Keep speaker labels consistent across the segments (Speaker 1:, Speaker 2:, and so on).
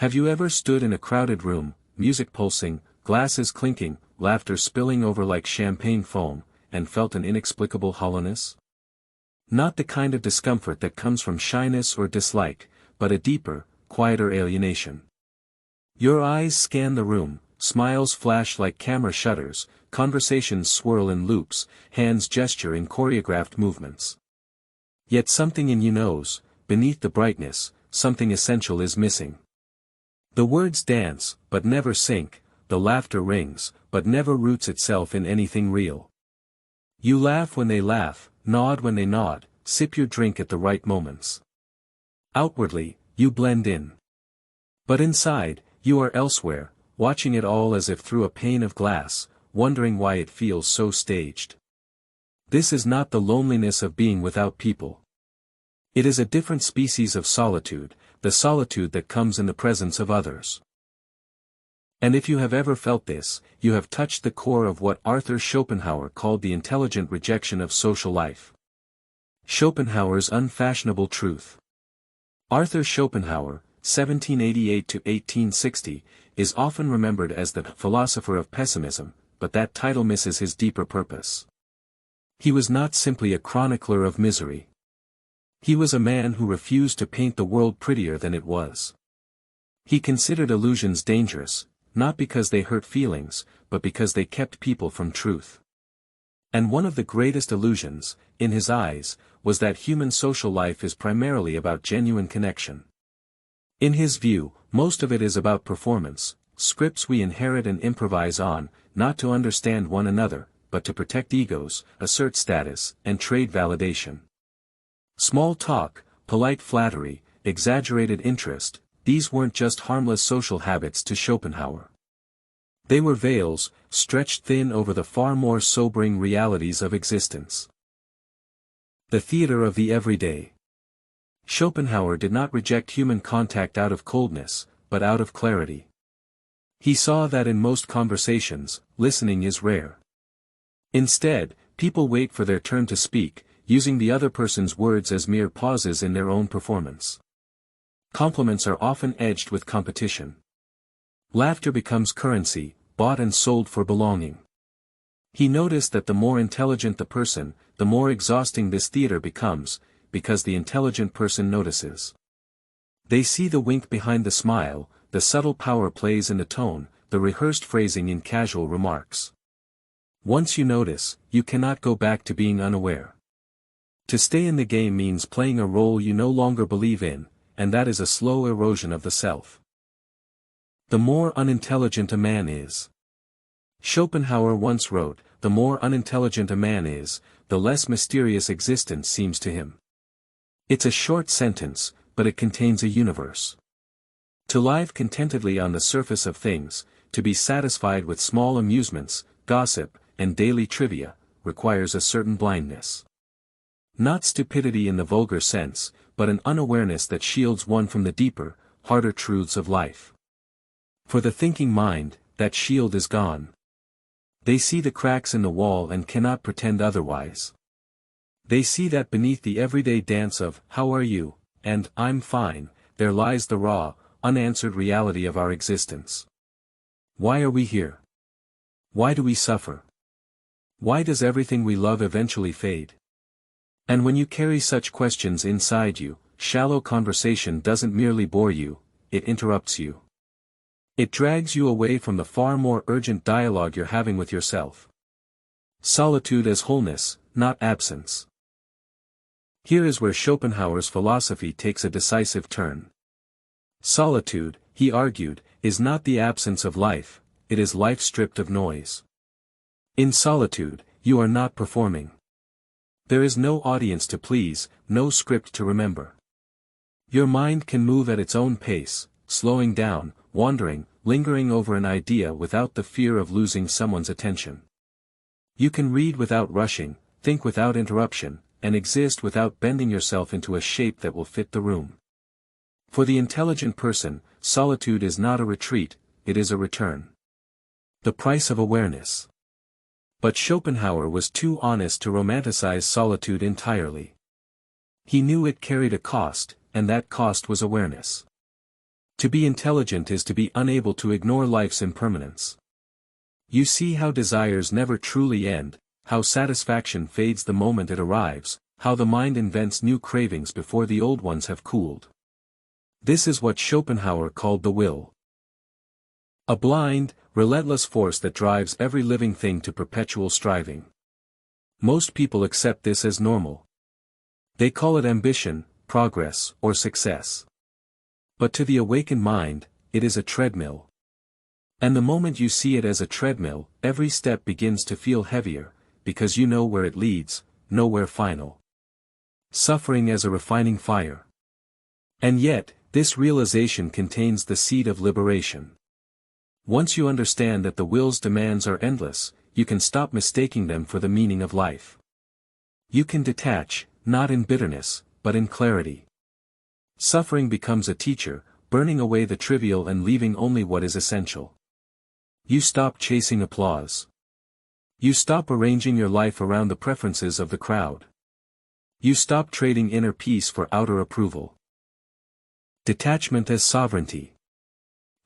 Speaker 1: Have you ever stood in a crowded room, music pulsing, glasses clinking, laughter spilling over like champagne foam, and felt an inexplicable hollowness? Not the kind of discomfort that comes from shyness or dislike, but a deeper, quieter alienation. Your eyes scan the room, smiles flash like camera shutters, conversations swirl in loops, hands gesture in choreographed movements. Yet something in you knows, beneath the brightness, something essential is missing. The words dance, but never sink, the laughter rings, but never roots itself in anything real. You laugh when they laugh, nod when they nod, sip your drink at the right moments. Outwardly, you blend in. But inside, you are elsewhere, watching it all as if through a pane of glass, wondering why it feels so staged. This is not the loneliness of being without people. It is a different species of solitude, the solitude that comes in the presence of others. And if you have ever felt this, you have touched the core of what Arthur Schopenhauer called the intelligent rejection of social life. Schopenhauer's unfashionable truth. Arthur Schopenhauer, 1788–1860, is often remembered as the philosopher of pessimism, but that title misses his deeper purpose. He was not simply a chronicler of misery. He was a man who refused to paint the world prettier than it was. He considered illusions dangerous, not because they hurt feelings, but because they kept people from truth. And one of the greatest illusions, in his eyes, was that human social life is primarily about genuine connection. In his view, most of it is about performance, scripts we inherit and improvise on, not to understand one another, but to protect egos, assert status, and trade validation. Small talk, polite flattery, exaggerated interest, these weren't just harmless social habits to Schopenhauer. They were veils, stretched thin over the far more sobering realities of existence. The theater of the everyday. Schopenhauer did not reject human contact out of coldness, but out of clarity. He saw that in most conversations, listening is rare. Instead, people wait for their turn to speak, using the other person's words as mere pauses in their own performance. Compliments are often edged with competition. Laughter becomes currency, bought and sold for belonging. He noticed that the more intelligent the person, the more exhausting this theater becomes, because the intelligent person notices. They see the wink behind the smile, the subtle power plays in the tone, the rehearsed phrasing in casual remarks. Once you notice, you cannot go back to being unaware. To stay in the game means playing a role you no longer believe in, and that is a slow erosion of the self. The more unintelligent a man is. Schopenhauer once wrote, the more unintelligent a man is, the less mysterious existence seems to him. It's a short sentence, but it contains a universe. To live contentedly on the surface of things, to be satisfied with small amusements, gossip, and daily trivia, requires a certain blindness. Not stupidity in the vulgar sense, but an unawareness that shields one from the deeper, harder truths of life. For the thinking mind, that shield is gone. They see the cracks in the wall and cannot pretend otherwise. They see that beneath the everyday dance of, "How are you?" and "I'm fine," there lies the raw, unanswered reality of our existence. Why are we here? Why do we suffer? Why does everything we love eventually fade? And when you carry such questions inside you, shallow conversation doesn't merely bore you, it interrupts you. It drags you away from the far more urgent dialogue you're having with yourself. Solitude as wholeness, not absence. Here is where Schopenhauer's philosophy takes a decisive turn. Solitude, he argued, is not the absence of life, it is life stripped of noise. In solitude, you are not performing. There is no audience to please, no script to remember. Your mind can move at its own pace, slowing down, wandering, lingering over an idea without the fear of losing someone's attention. You can read without rushing, think without interruption, and exist without bending yourself into a shape that will fit the room. For the intelligent person, solitude is not a retreat, it is a return. The price of awareness. But Schopenhauer was too honest to romanticize solitude entirely. He knew it carried a cost, and that cost was awareness. To be intelligent is to be unable to ignore life's impermanence. You see how desires never truly end, how satisfaction fades the moment it arrives, how the mind invents new cravings before the old ones have cooled. This is what Schopenhauer called the will. A blind, relentless force that drives every living thing to perpetual striving. Most people accept this as normal. They call it ambition, progress, or success. But to the awakened mind, it is a treadmill. And the moment you see it as a treadmill, every step begins to feel heavier, because you know where it leads, nowhere final. Suffering as a refining fire. And yet, this realization contains the seed of liberation. Once you understand that the will's demands are endless, you can stop mistaking them for the meaning of life. You can detach, not in bitterness, but in clarity. Suffering becomes a teacher, burning away the trivial and leaving only what is essential. You stop chasing applause. You stop arranging your life around the preferences of the crowd. You stop trading inner peace for outer approval. Detachment as sovereignty.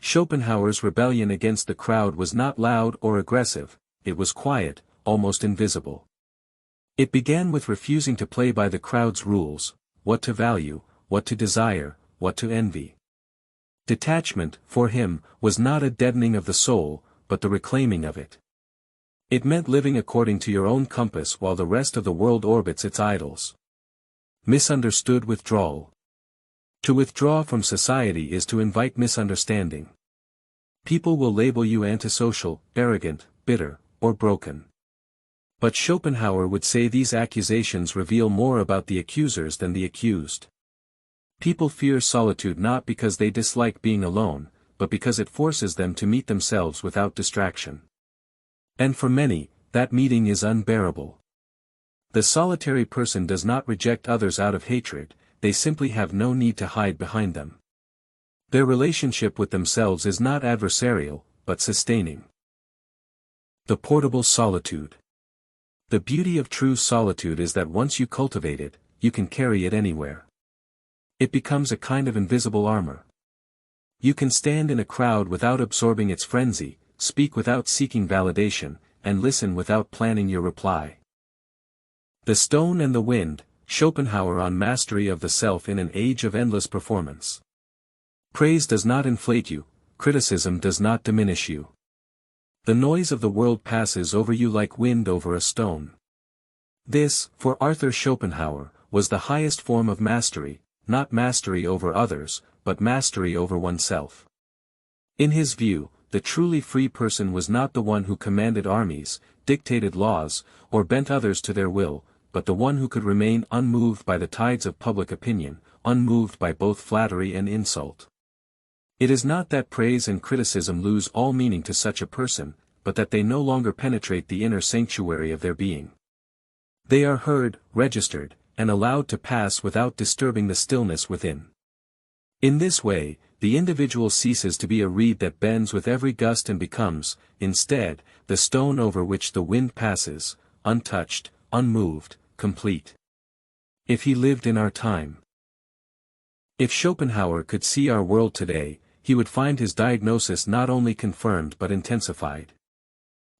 Speaker 1: Schopenhauer's rebellion against the crowd was not loud or aggressive, it was quiet, almost invisible. It began with refusing to play by the crowd's rules, what to value, what to desire, what to envy. Detachment, for him, was not a deadening of the soul, but the reclaiming of it. It meant living according to your own compass while the rest of the world orbits its idols. Misunderstood withdrawal. To withdraw from society is to invite misunderstanding. People will label you antisocial, arrogant, bitter, or broken. But Schopenhauer would say these accusations reveal more about the accusers than the accused. People fear solitude not because they dislike being alone, but because it forces them to meet themselves without distraction. And for many, that meeting is unbearable. The solitary person does not reject others out of hatred, they simply have no need to hide behind them. Their relationship with themselves is not adversarial, but sustaining. The portable solitude. The beauty of true solitude is that once you cultivate it, you can carry it anywhere. It becomes a kind of invisible armor. You can stand in a crowd without absorbing its frenzy, speak without seeking validation, and listen without planning your reply. The Stone and the Wind, Schopenhauer on mastery of the self in an age of endless performance. Praise does not inflate you, criticism does not diminish you. The noise of the world passes over you like wind over a stone. This, for Arthur Schopenhauer, was the highest form of mastery, not mastery over others, but mastery over oneself. In his view, the truly free person was not the one who commanded armies, dictated laws, or bent others to their will, but the one who could remain unmoved by the tides of public opinion, unmoved by both flattery and insult. It is not that praise and criticism lose all meaning to such a person, but that they no longer penetrate the inner sanctuary of their being. They are heard, registered, and allowed to pass without disturbing the stillness within. In this way, the individual ceases to be a reed that bends with every gust and becomes, instead, the stone over which the wind passes, untouched, unmoved, complete. If he lived in our time. If Schopenhauer could see our world today, he would find his diagnosis not only confirmed but intensified.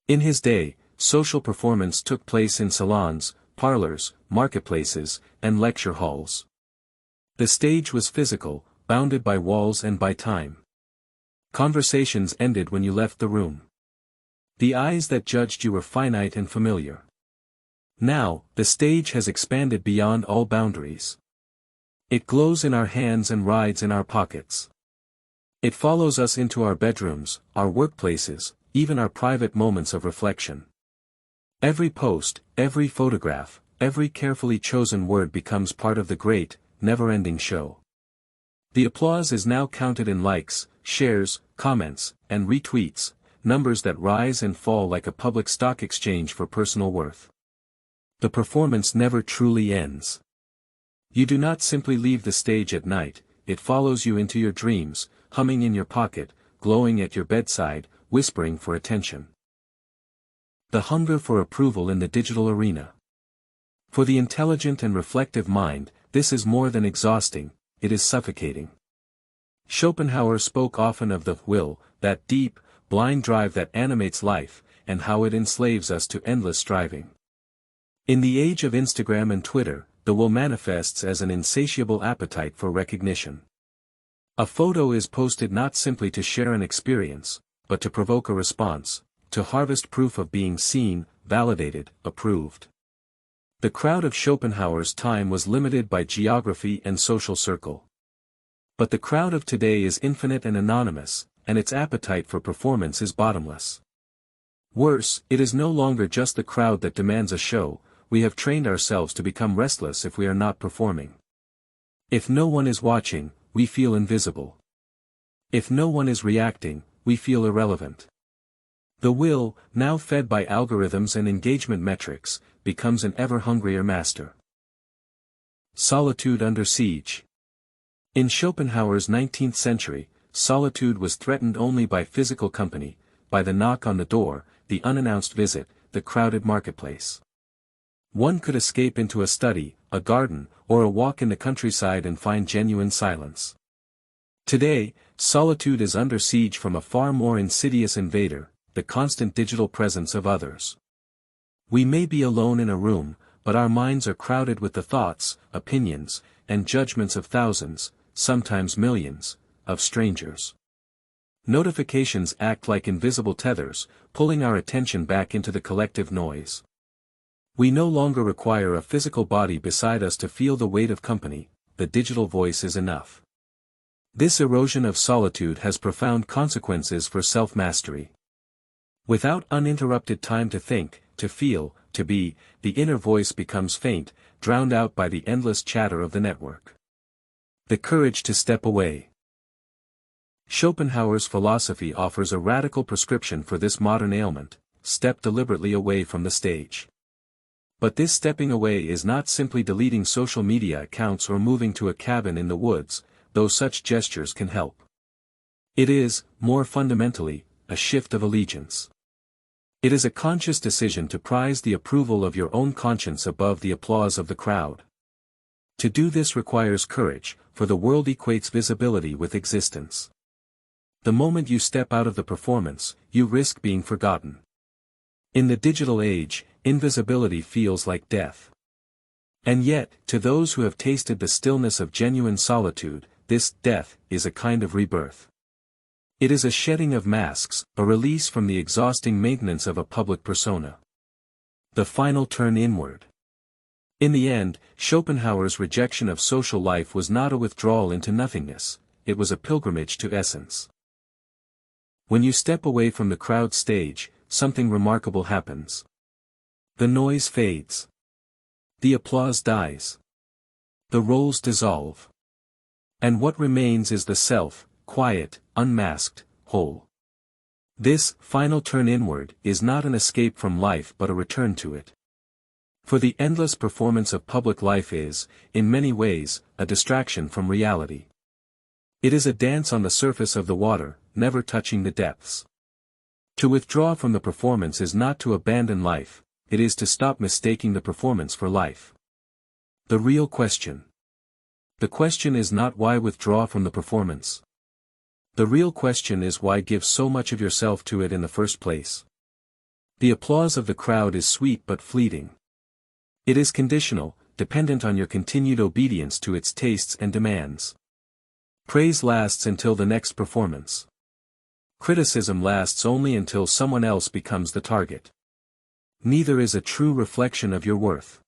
Speaker 1: In his day, social performance took place in salons, parlors, marketplaces, and lecture halls. The stage was physical, bounded by walls and by time. Conversations ended when you left the room. The eyes that judged you were finite and familiar. Now, the stage has expanded beyond all boundaries. It glows in our hands and rides in our pockets. It follows us into our bedrooms, our workplaces, even our private moments of reflection. Every post, every photograph, every carefully chosen word becomes part of the great, never-ending show. The applause is now counted in likes, shares, comments, and retweets, numbers that rise and fall like a public stock exchange for personal worth. The performance never truly ends. You do not simply leave the stage at night, it follows you into your dreams, humming in your pocket, glowing at your bedside, whispering for attention. The hunger for approval in the digital arena. For the intelligent and reflective mind, this is more than exhausting, it is suffocating. Schopenhauer spoke often of the will, that deep, blind drive that animates life, and how it enslaves us to endless striving. In the age of Instagram and Twitter, the will manifests as an insatiable appetite for recognition. A photo is posted not simply to share an experience, but to provoke a response, to harvest proof of being seen, validated, approved. The crowd of Schopenhauer's time was limited by geography and social circle. But the crowd of today is infinite and anonymous, and its appetite for performance is bottomless. Worse, it is no longer just the crowd that demands a show, we have trained ourselves to become restless if we are not performing. If no one is watching, we feel invisible. If no one is reacting, we feel irrelevant. The will, now fed by algorithms and engagement metrics, becomes an ever-hungrier master. Solitude under siege. In Schopenhauer's 19th century, solitude was threatened only by physical company, by the knock on the door, the unannounced visit, the crowded marketplace. One could escape into a study, a garden, or a walk in the countryside and find genuine silence. Today, solitude is under siege from a far more insidious invader, the constant digital presence of others. We may be alone in a room, but our minds are crowded with the thoughts, opinions, and judgments of thousands, sometimes millions, of strangers. Notifications act like invisible tethers, pulling our attention back into the collective noise. We no longer require a physical body beside us to feel the weight of company, the digital voice is enough. This erosion of solitude has profound consequences for self-mastery. Without uninterrupted time to think, to feel, to be, the inner voice becomes faint, drowned out by the endless chatter of the network. The courage to step away. Schopenhauer's philosophy offers a radical prescription for this modern ailment: step deliberately away from the stage. But this stepping away is not simply deleting social media accounts or moving to a cabin in the woods, though such gestures can help. It is, more fundamentally, a shift of allegiance. It is a conscious decision to prize the approval of your own conscience above the applause of the crowd. To do this requires courage, for the world equates visibility with existence. The moment you step out of the performance, you risk being forgotten. In the digital age, invisibility feels like death. And yet, to those who have tasted the stillness of genuine solitude, this death is a kind of rebirth. It is a shedding of masks, a release from the exhausting maintenance of a public persona. The final turn inward. In the end, Schopenhauer's rejection of social life was not a withdrawal into nothingness, it was a pilgrimage to essence. When you step away from the crowd stage, something remarkable happens. The noise fades. The applause dies. The roles dissolve. And what remains is the self, quiet, unmasked, whole. This final turn inward is not an escape from life but a return to it. For the endless performance of public life is, in many ways, a distraction from reality. It is a dance on the surface of the water, never touching the depths. To withdraw from the performance is not to abandon life, it is to stop mistaking the performance for life. The real question. The question is not why withdraw from the performance. The real question is why give so much of yourself to it in the first place. The applause of the crowd is sweet but fleeting. It is conditional, dependent on your continued obedience to its tastes and demands. Praise lasts until the next performance. Criticism lasts only until someone else becomes the target. Neither is a true reflection of your worth.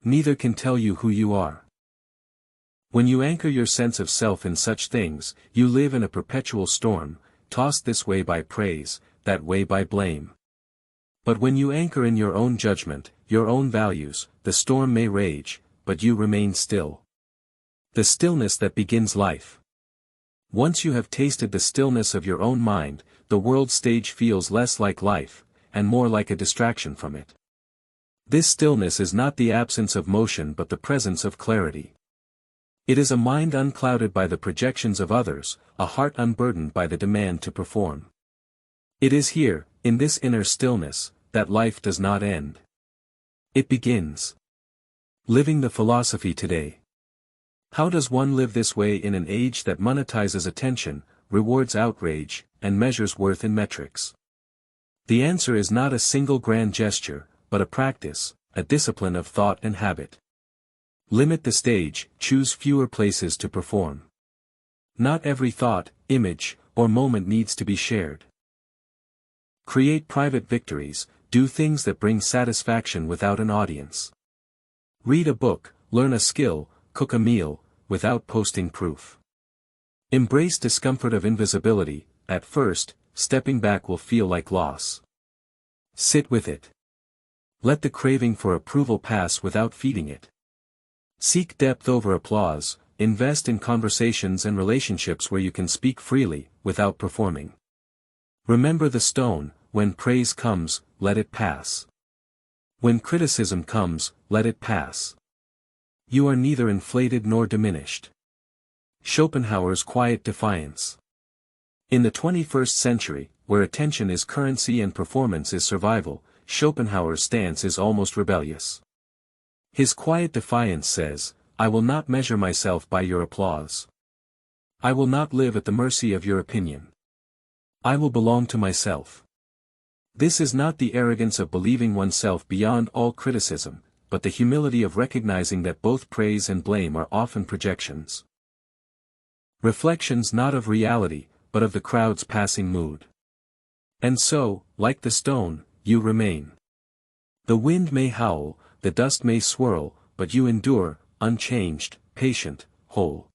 Speaker 1: Neither can tell you who you are. When you anchor your sense of self in such things, you live in a perpetual storm, tossed this way by praise, that way by blame. But when you anchor in your own judgment, your own values, the storm may rage, but you remain still. The stillness that begins life. Once you have tasted the stillness of your own mind, the world stage feels less like life, and more like a distraction from it. This stillness is not the absence of motion but the presence of clarity. It is a mind unclouded by the projections of others, a heart unburdened by the demand to perform. It is here, in this inner stillness, that life does not end. It begins. Living the philosophy today. How does one live this way in an age that monetizes attention, rewards outrage, and measures worth in metrics? The answer is not a single grand gesture, but a practice, a discipline of thought and habit. Limit the stage, choose fewer places to perform. Not every thought, image, or moment needs to be shared. Create private victories, do things that bring satisfaction without an audience. Read a book, learn a skill, cook a meal, without posting proof. Embrace discomfort of invisibility. At first, stepping back will feel like loss. Sit with it. Let the craving for approval pass without feeding it. Seek depth over applause, invest in conversations and relationships where you can speak freely, without performing. Remember the stone: when praise comes, let it pass. When criticism comes, let it pass. You are neither inflated nor diminished. Schopenhauer's quiet defiance. In the 21st century, where attention is currency and performance is survival, Schopenhauer's stance is almost rebellious. His quiet defiance says, "I will not measure myself by your applause. I will not live at the mercy of your opinion. I will belong to myself." This is not the arrogance of believing oneself beyond all criticism, but the humility of recognizing that both praise and blame are often projections. Reflections not of reality, but of the crowd's passing mood. And so, like the stone, you remain. The wind may howl, the dust may swirl, but you endure, unchanged, patient, whole.